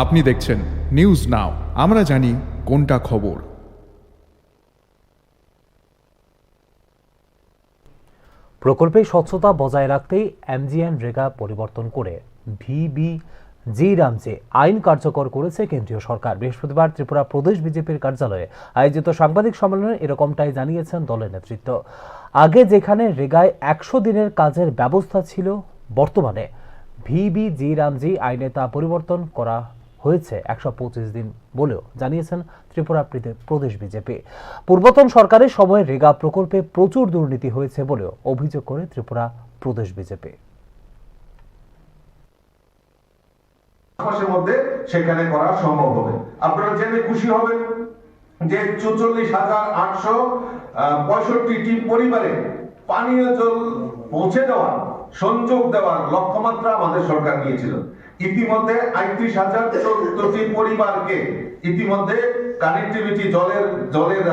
আপনি দেখছেন news now, আমরা জানি কোনটা খবর। প্রকল্পে স্বচ্ছতা বজায় রাখতেই এমজিএনরেগা পরিবর্তন করে ভিবিজি-রামজি আইন কার্যকর করেছে কেন্দ্রীয় সরকার। বৃহস্পতিবার ত্রিপুরা প্রদেশ বিজেপির কার্যালয়ে আয়োজিত সাংবাদিক সম্মেলনে এরকমটাই জানিয়েছেন দলের নেতৃত্ব। আগে যেখানে রেগায় ১০০ দিনের কাজের ব্যবস্থা ছিল, বর্তমানে ভিবিজি-রামজি আইনে তা পরিবর্তন করা হয়েছে ১২৫ দিন বলেও জানিয়েছেন ত্রিপুরা প্রদেশ বিজেপি। পূর্বতন সরকারের সময় রেগা প্রকল্পে প্রচুর দুর্নীতি হয়েছে বলেও অভিযোগ করে ত্রিপুরা প্রদেশ বিজেপি। মাসের মধ্যে সেখানে করা সম্ভব হবে। আপনারা জেনে খুশি হবেন যে ৪৪,৮৬৫টি পরিবারে পানীয় জল পৌঁছে দেওয়া, সংযোগ দেওয়ার লক্ষ্যমাত্রা আমাদের সরকার নিয়েছিল। ইতিমধ্যে ৩৮,০১৪টি পরিবারকে ইতিমধ্যে কানেক্টিভিটি জলের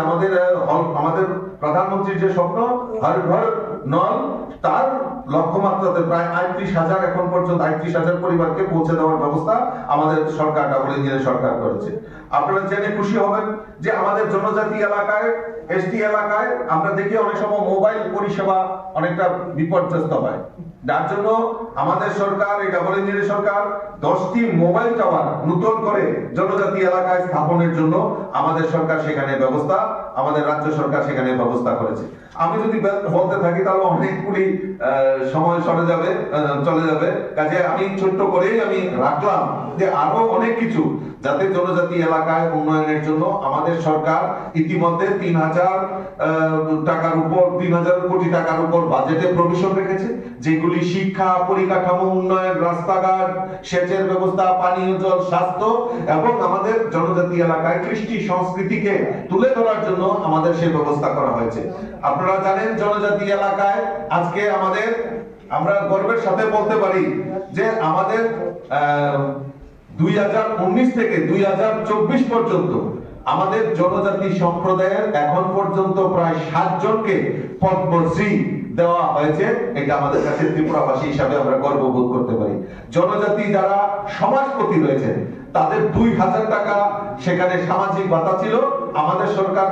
আমাদের প্রধানমন্ত্রীর যে স্বপ্ন হর ঘর নল, তার লক্ষ্যমাত্রাতে প্রায় ৩৮,০০০ এখন পর্যন্ত ৩৮,০০০ পরিবারকে পৌঁছে দেওয়ার ব্যবস্থা আমাদের সরকার, ডাবল ইঞ্জিনের সরকার করেছে। আপনারা জেনে খুশি হবেন যে আমাদের জনজাতি এলাকায়, এসটি এলাকায় আমরা দেখি অনেক সময় মোবাইল পরিষেবা অনেকটা বিপর্যস্ত হয়, যার জন্য আমাদের সরকার, এই ডাবল ইঞ্জিনের সরকার 10টি মোবাইল টাওয়ার নতুন করে জনজাতি এলাকায় স্থাপনের জন্য আমাদের সরকার সেখানে ব্যবস্থা, আমাদের রাজ্য সরকার সেখানে ব্যবস্থা করেছে। আমি যদি বলতে থাকি তাহলে অনেকগুলি সময় চলে যাবে, কাজে আমি ছোট্ট করেই আমি রাখলাম যে আরো অনেক কিছু যাতে জনজাতি এলাকায় উন্নয়নের জন্য আমাদের সরকার ইতিমধ্যে ৩,০০০ কোটি টাকার উপর বাজেটে প্রভিশন রেখেছে, যেগুলি শিক্ষা, পরিকাঠামো উন্নয়ন, রাস্তাঘাট, সেচের ব্যবস্থা, পানীয় জল, স্বাস্থ্য এবং আমাদের জনজাতি এলাকায় কৃষ্টি সংস্কৃতিকে তুলে ধরার জন্য আমাদের সেই ব্যবস্থা করা হয়েছে। আপনারা জানেন জনজাতি এলাকায় আজকে আমরা গর্বের সাথে বলতে পারি যে আমাদের 2019 থেকে 2024 পর্যন্ত আমাদের জনজাতি সম্প্রদায়ের এখন পর্যন্ত প্রায় 60 জনকে পদ্মশ্রী দেওয়া হয়েছে। এটা আমাদের কাছে ত্রিপুরাবাসী হিসাবে আমরা গর্ববোধ করতে পারি। জনজাতি যারা সমাজপতি রয়েছে তাদের 2,000 টাকা সেখানে সামাজিক ভাতা ছিল, আমাদের সরকার